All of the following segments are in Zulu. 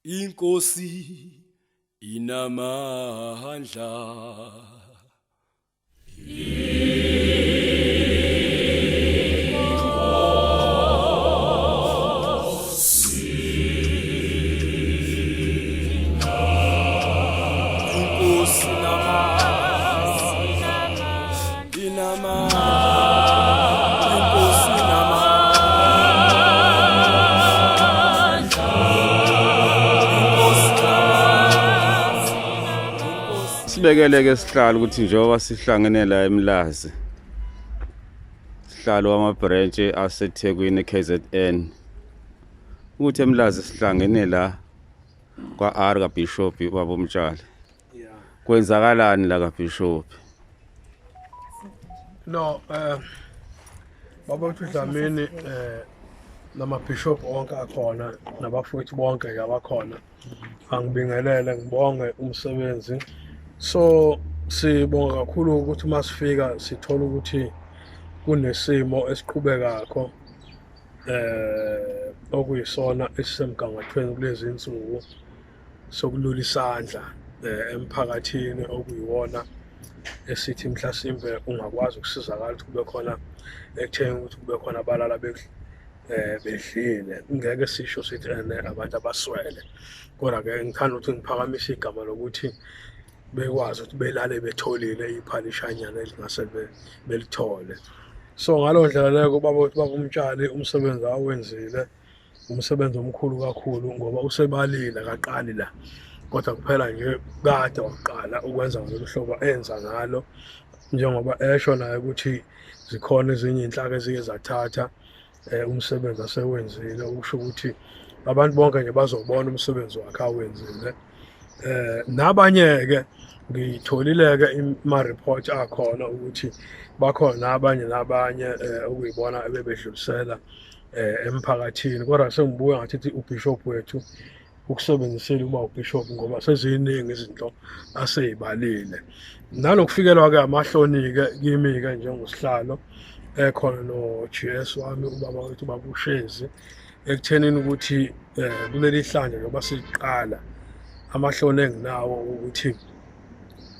Inkosi inamandla. Sibekeleke sihlalo ukuthi njengoba sihlangene la eMlazi sihlalo wamabranch aseThekwini KZN ukuthi eMlazi sihlangene la kwa-R kaBishop ubaba uMtshali. Kwenzakalani la kaBishop? No, baba uDlamini namabishop onke akhona nabafowethu bonke abakhona. Angibingelele ngibonge umsebenzi. So sibonga kakhulu ukuthi masifika sithola ukuthi kunesimo esiqhubekako okuyisona esisemgangathweni kulezi insuku sokulula isandla emphakathini okuyiwona esithi mhlasimbe ungakwazi ukusizakala ukuthi kube khona ekutheni ukuthi kube khona abalala bedlile. Ngeke sisho sithi abantu abaswele, kodwa ke ngithanda ukuthi ngiphakamise igama lokuthi bekwazi ukuthi belale betholile iphalishanyana elingase belithole. So ngalo ndlela leyo baba uMtshali umsebenzi awenzile umsebenzi omkhulu kakhulu ngoba usebalile akaqali la, kodwa kuphela nje kade waqala ukwenza ngolu hlobo enza ngalo, njengoba esho naye ukuthi zikhona ezinye inhlaka ezike zathatha umsebenzi asewenzile, ukusho ukuthi abantu bonke nje bazobona umsebenzi wakhe awenzile. Nabanye-ke ngitholile-ke ima-report akhona ukuthi bakhona abanye okuyibona ebebedlulisela emphakathini, kodwa sengibuya ngathi ubishop wethu ukusebenzisile ukuba ubishop ngoba seziningi izinto aseyibalile. Nanokufikelwa-ke amahloni-ke kimi-ke njengosihlalo ekhona no-GS wami ubaba wethu ubaba uShezi ekuthenini ukuthi kuleli hlanje njengoba siqala amahloni enginawo ukuthi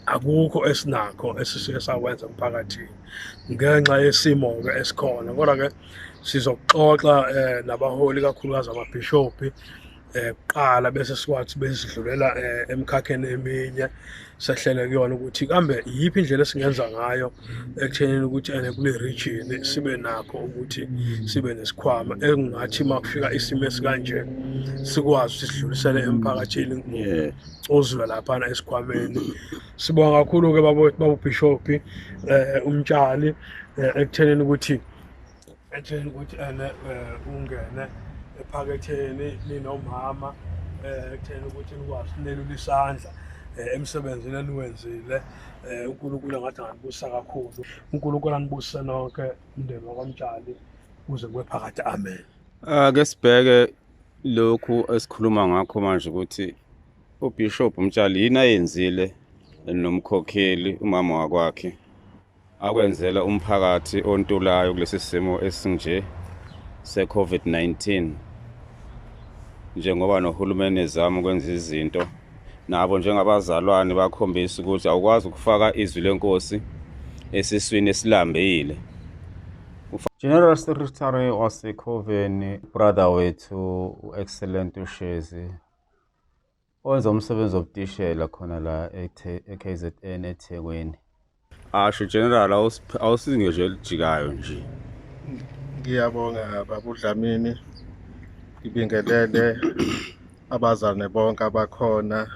akukho esinakho esisuke sakwenza emphakathini ngenxa yesimo-ke esikhona, kodwa-ke sizokuxoxa nabaholi kakhulukazi amabhishophi kuqala bese sikwathi besidlulela emkhakheni eminye sehlele kuyona ukuthi kambe yiphi indlela esingenza ngayo ekuthenini ukuthi kule region sibe nakho ukuthi sibe nesikhwama engathi makufika isimo esikanje sikwazi ukuthi sidlulisele emphakathini ozula laphana esikhwameni. Sibonga kakhulu-ke baba ubhishophi uMtshali ekuthenini ukuthi ungene ephaketheni linomama ekutheni ukuthi nikwazi ukunelula isandla emsebenzini eniwenzile. uNkulunkulu ngathi anganibusa kakhulu, uNkulunkulu anibusise nonke umndeni wakwaMtshali kuze kube phakade. Amen. Ake sibheke lokhu esikhuluma ngakho manje ukuthi uBishop Mtshali yini ayenzile nomkhokheli umama wakwakhe akwenzela umphakathi ontulayo kulesi simo esinje se-COVID-19, njengoba nohulumeni ezama ukwenza izinto nabo njengabazalwane bakhombisa ukuthi awukwazi ukufaka izwi lenkosi esiswini esilambile. General Secretary waseKhoveni, brother wethu u-excellent uShezi wenza umsebenzi wobutishela khona la e-KZN eThekwini. Asho General awusinge nje elijikayo nje. Ngiyabonga baba uDlamini, ngibingelele abazalwane bonke abakhona,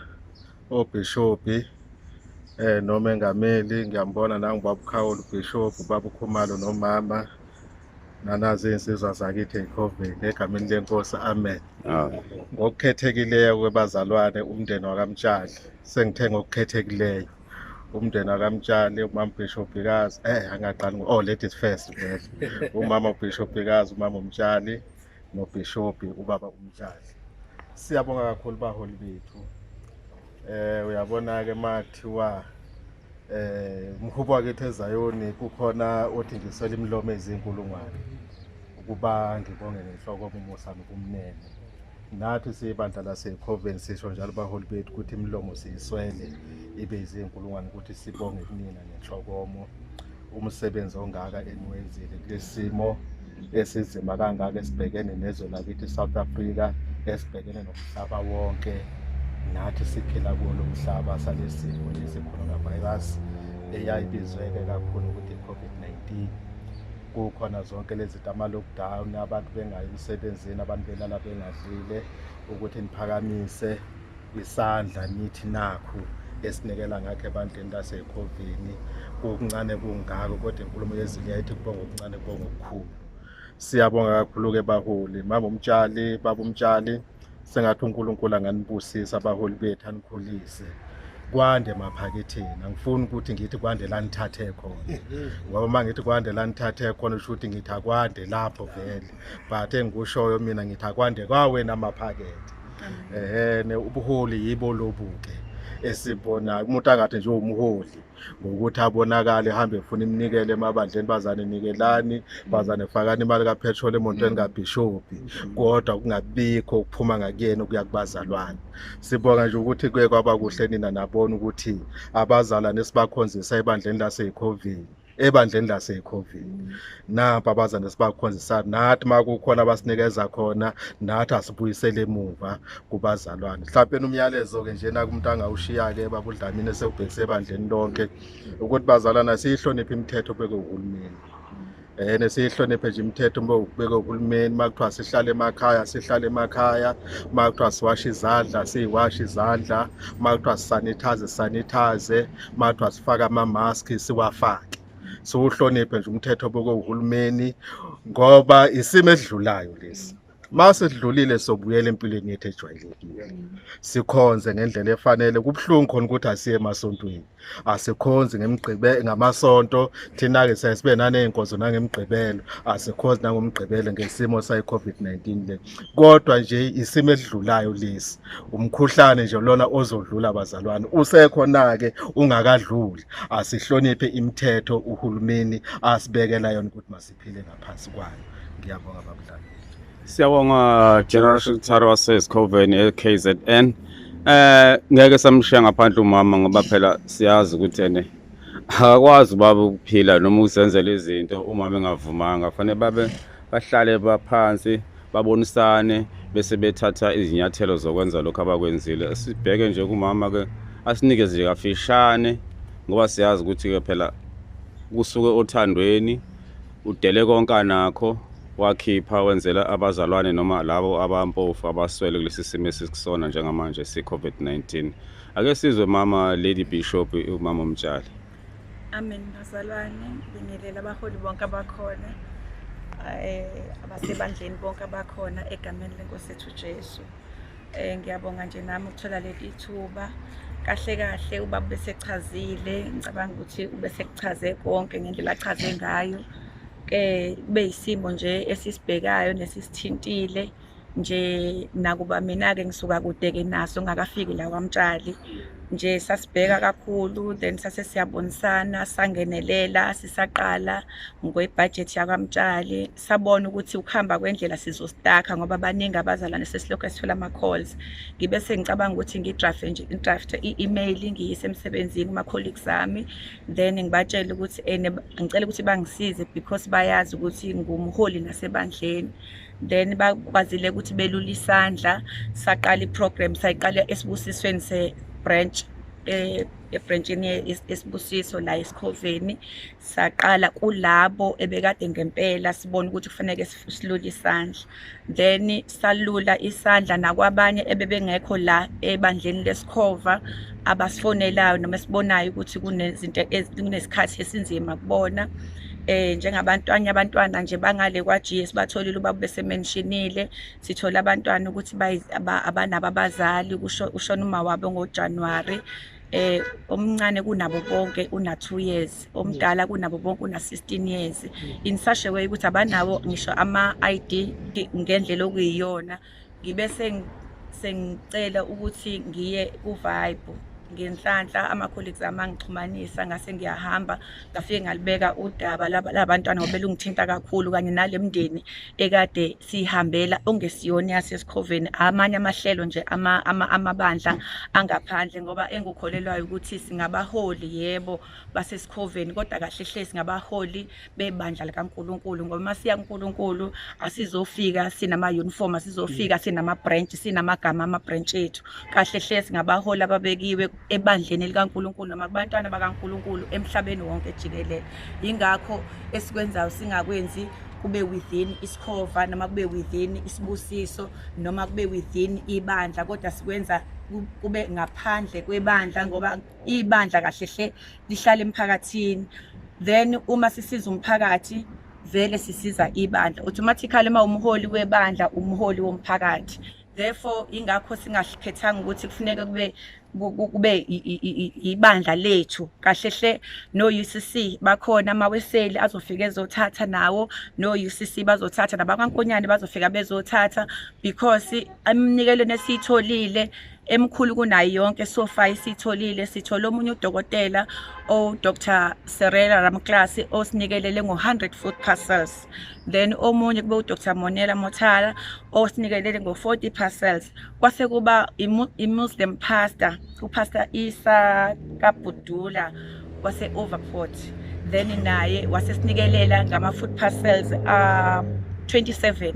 obishophi nomengameli. Ngiyambona nangibaba uKhawula uBishop, ubaba uKhumalo nomama nanazi insizwa zakithi eKhoveni egameni lenkosi. Amen. Ngokukhethekileyo kwebazalwane umndeni wakaMtshali, sengithe ngokukhethekileyo umndeni wakaMtshali, umama uBishopikazi angaqali ladies first vele umama uBishopikazi, umama uMtshali nobishophi ubaba uMtshali. Siyabonga kakhulu baholi bethu. Uyabona-ke makuthiwa umhubo wakethu eZayoni kukhona othenjisela imilomo ezinkulungwane ukuba ngibonge ngenhloko umusa nobumnene. nathi siyibandla laseKhoveni sisho njalo abaholi bethu ukuthi imlomo siyiswele ibe izinkulungwane ukuthi sibonge kunina nenhlokomo umsebenzi ongaka eniwenzile kulesimo esizima kangaka esibhekene nezwe lakithi South Africa esibhekene nomhlaba wonke nathi siphila kulo mhlaba salesifo lesi-coronavirus eyayibizweke kakhulu ukuthi i-COVID-19. Kukhona zonke lezi zinto ama-lockdown, abantu bengayi emsebenzini, abantu belala bengadlile, ukuthi niphakamise isandla nithi nakhu esinikela ngakho ebandleni laseKhoveni. Kukuncane kungako kodwa inkulumo yezulu yayithi kubonga okuncane kubonga okukhulu. Siyabonga kakhulu-ke baholi, mama umtshali, baba umtshali, sengathi uNkulunkulu anganibusisa abaholi bethu anikhulise. Kwande emaphaketheni, angifuni ukuthi ngithi kwande la nithathe khona ngoba uma ngithi kwande la nithathe khona usho ukuthi ngithi akwande lapho vele, but engikushoyo mina ngithi akwande kwawena amaphakethe. Ubuholi yibo lobuke esibona umuntu angathi nje umholi ngokuthi abonakale ehambe efuna iminikelo emabandleni, bazane nikelani, bazane fakani imali kapetrol emontweni kabhishophi, kodwa kungabikho ukuphuma ngakuyena ukuya kubazalwane. Sibonga nje ukuthi kuye kwabakuhle nina nabona ukuthi abazalwane sibakhonzisa ebandleni laseKhoveni napa abazane sibakhonzisa nathi makukhona abasinikeza khona nathi asibuyisele emuva kubazalwane. Mhlawumbe umyalezo-ke njena kumuntu angawushiya-ke baba uDlamini esewubhekise ebandleni lonke ukuthi bazalwana siyihloniphe imithetho obekwe uhulumeni. Nesiyihloniphe nje imithetho obekwe uhulumeni. Makuthiwa sihlale emakhaya sihlale emakhaya, makuthiwa siwashe izandla siyiwashe izandla, makuthiwa sisanithaze, makuthiwa sifake amamaski siwafake. Siwuhloniphe nje umthetho obekwe uhulumeni ngoba isimo esidlulayo lesi. Masidlulile sobuyela empilweni yethu ejwayelekile, sikhonze ngendlela efanele. Kubuhlungu khona ukuthi asiye emasontweni, asikhonze ngamasonto, thina-ke sibe naney'nkonzo nangemigqibelo, asikhonze nangomgqibelo ngesimo sayi-COVID-19 le. Kodwa nje isimo esidlulayo lesi, umkhuhlane nje lona ozodlula bazalwane, usekhona-ke ungakadluli. Asihloniphe imithetho uhulumeni asibekela yona ukuthi masiphile ngaphansi kwayo. Ngiyabonga babudlali. Siyabonga General Secretary wase-Ezikhoveni e-KZN. Ngeke samshiya ngaphandle umama ngoba phela siyazi ukuthi akakwazi ubaba ukuphila noma uzenzela izinto umama engavumanga. Fanele bahlale baphansi babonisane bese bethatha izinyathelo zokwenza lokho abakwenzile. Sibheke nje kumama-ke asinikeze kafishane ngoba siyazi ukuthi-ke phela kusuke othandweni udele konke anakho wakhipha wenzela abazalwane noma labo abampofu abaswele kulesi simo esikusona njengamanje si-COVID-19. Ake sizwe mama Lady Bishop umama umtshali. Amen bazalwane, ngibingelela abaholi bonke abakhona, abasebandleni bonke abakhona egameni lenkosi yethu Jesu. Ngiyabonga nje nami ukuthola leli thuba. Kahle kahle ubaba besechazile, ngicabanga ukuthi ubesekuchaze konke ngendlela achaze ngayo. Kube isimo nje esisibhekayo nesisithintile nje, nakuba mina-ke ngisuka kude-ke naso ngakafiki la kwamtshali nje, sasibheka kakhulu, then sase siyabonisana, sangenelela, sisaqala ngokwebhajethi yakwamtshali, sabona ukuthi ukuhamba kwendlela sizostakha ngoba baningi abazalwane sesilokhu sithola ama-calls. Ngibe sengicabanga ukuthi ngidrafte i-email ngiyise emsebenzini kuma-colleagues ami, then ngibatshele ukuthi ngicela ukuthi bangisize because bayazi ukuthi ngumholi nasebandleni. Then bakwazile ukuthi belula isandla, saqala i-program sayiqala esibusisweni se-branch, ebranchini Isibusiso la Ezikhoveni. Saqala kulabo ebekade ngempela sibona ukuthi kufanele silule isandla, then salula isandla nakwabanye ebebengekho la ebandleni leSikhova abasifonelayo noma sibonayo ukuthi kunesikhathi esinzima kubona. Abantwana nje bangale kwa-GS batholile ubaba besementionile, sithola abantwana ukuthi abanabo abazali, ushona uma wabo ngoJanuwari. Omncane kunabo bonke una-2 years, omdala kunabo bonke una-16 years, in such a way ukuthi abanawo ngisho ama-ID ngendlela okuyiyona. Ngibe sengicela ukuthi ngiye ku-Vibe ngenhlanhla ama-colleagues amangixhumanisa ngase ngiyahamba ngafike ngalibeka udaba labantwana ngoba belungithinta kakhulu kanye nale mndeni ekade sihambela ongesiyona yasesiKhoveni, amanye amahlelo nje amabandla angaphandle, ngoba engikholelwayo ukuthi singabaholi yebo basesiKhoveni, kodwa kahle hle singabaholi bebandla likaNkulunkulu, ngoba masiya kuNkulunkulu asizofika sinama-uniform, asizofika sinama-branch, sinamagama ama-branch ethu. Kahle hle singabaholi ababekiwe ebandleni likaNkulunkulu noma kubantwana bakaNkulunkulu emhlabeni wonke jikelele. Yingakho esikwenzayo singakwenzi kube within Izikhova noma kube within Isibusiso noma kube within ibandla, kodwa sikwenza kube ngaphandle kwebandla, ngoba ibandla kahle hle lihlala emphakathini. Then uma sisiza umphakathi vele sisiza ibandla automatically. Uma umholi webandla umholi womphakathi, therefore ingakho singakhethanga ukuthi kufuneka kube ibandla lethu. Kahle hle no UCC bakhona, amaweseli azofika ezothatha nawo, no UCC bazothatha, nabakankonyane bazofika bezothatha, because emnikelweni esiyitholile emkhulu kunayo yonke sofa isitholile, sithole omunye udokotela Dr. Serela Ramklasi osinikelele ngo-100 food parcels, then omunye kube uDr. Monela Mothala osinikelele ngo-40 parcels. Kwase kuba i-Muslim pastor, uPastor Isa Kabudula wase Overport, then naye wasesinikelela ngama-food parcels 27.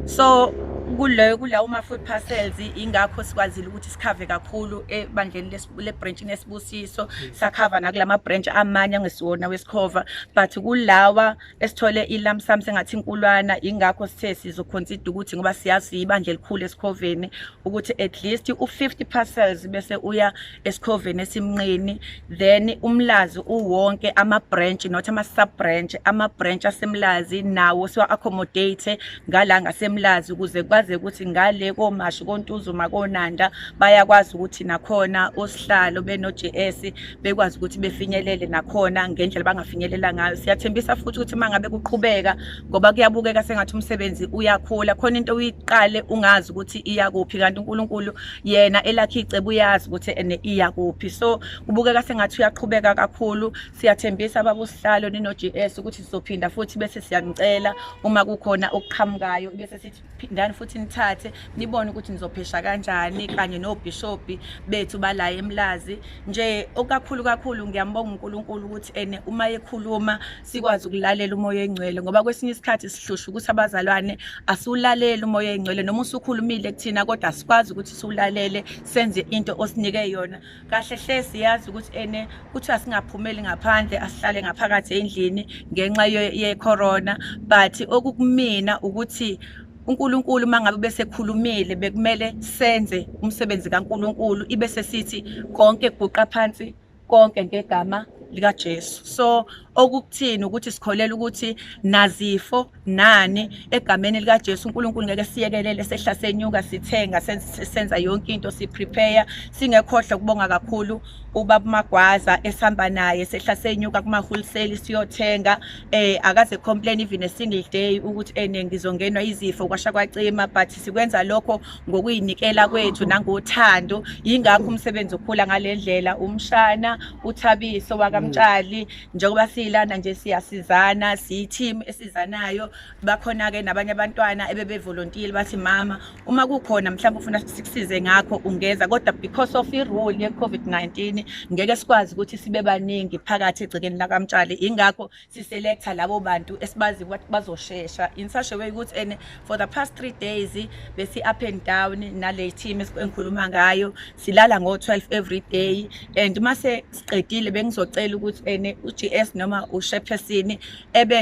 So kulawo ama-food parcels ingakho sikwazile ukuthi sikhave kakhulu ebandleni le-branch Isibusiso, sakhava nakulama branch amanye angesiwona wesikhova, but kulawa esithole ilump sum sengathi inkulwana. Ingakho sithe sizoconsider ukuthi ngoba siyazi ibandla elikhulu esikhoveni ukuthi at least u-50 parcels bese uya esikhoveni Ezimnqini, then umlazi uwonke ama-branch not ama-sub-branch, ama-branch asemlazi nawo siwa-accommodate ngala ngasemlazi, ukuze kwaze ukuthi ngale koMashu koNtuzuma koNanda bayakwazi ukuthi nakhona osihlalo beno-GS bekwazi ukuthi befinyelele nakhona ngendlela bangafinyelela ngayo. Siyathembisa futhi ukuthi mangabe kuqhubeka, ngoba kuyabukeka sengathi umsebenzi uyakhula, khona into uyiqale ungazi ukuthi iya kuphi, kanti uNkulunkulu yena elakhe icebo uyazi ukuthi iya kuphi. So kubukeka sengathi uyaqhubeka kakhulu. Siyathembisa babosihlalo nino-GS ukuthi sizophinda futhi bese siyanicela uma kukhona okuqhamukayo bese sithi phindani futhi nithathe nibone ukuthi nizophesha kanjani, kanye nobhishobhi bethu bala emlazi. Nje okakhulu ngiyambonga uNkulunkulu ukuthi uma ekhuluma sikwazi ukulalela umoya engcwele, ngoba kwesinye isikhathi sihlusha ukuthi abazalwane asiwulalela umoya engcwele, noma usukhulumile kuthina kodwa sikwazi ukuthi siwulalele senze into osinike yona. Kahle hle siyazi ukuthi kuthiwa singaphumeli ngaphandle, asihlale ngaphakathi endlini ngenxa ye-corona, but okukumina ukuthi uNkulunkulu mangabe bese khulumile bekumele senze umsebenzi kaNkulunkulu, ibese sithi konke guqa phansi, konke ngegama likaJesu. So okukuthini ukuthi sikholela ukuthi nazifo nani egameni likaJesu uNkulunkulu ngeke siyekelele sehla senyuka sithenga senza yonke into siprepare. Singekhohle kubonga kakhulu ubaba Magwaza esihamba naye sehla senyuka kuma-wholesale siyothenga, akaze complain even a single day ukuthi ngizongenwa izifo kwasha kwacima, but sikwenza lokho ngokuyinikela kwethu nangothando. Yingakho umsebenzi ukhula ngale ndlela. Umshana uThabiso wakamtshali njengoba silana nje siyasizana, siyi-team esizanayo. Bakhona-ke nabanye abantwana ebebevolontiye bathi mama uma kukhona mhlawumbe ufuna sikusize ngakho ungeza, kodwa because of i-rule ye-COVID-19 ngeke sikwazi ukuthi sibe baningi phakathi egcekeni lakamtshali. Ingakho siselecta labo bantu esibazi ukuthi bazoshesha in such a way ukuthi for the past 3 days besi up and down nale team engikhuluma ngayo, silala ngo-12 every day. And mase siqedile bengizocela ukuthi u-GS noma ushephesini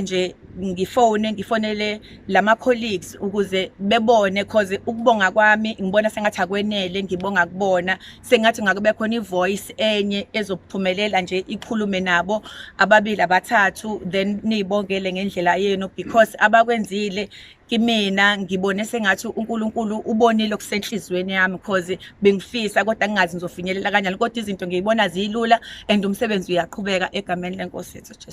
nje ngifonele lama colleagues ukuze bebone, cause ukubonga kwami ngibona sengathi akwenele, ngibonga kubona sengathi ngakube khona ivoice enye ezophumelela nje ikhulume nabo ababili abathathu, then niyibongele ngendlela yenu, because abakwenzile kimina ngibone sengathi uNkulunkulu ubonile okusenhlizweni yami, cause bengifisa kodwa ngingazi ngizofinyelela kanjani, kodwa izinto ngiyibona zilula and umsebenzi uyaqhubeka egameni leNkosi yethu Jesu.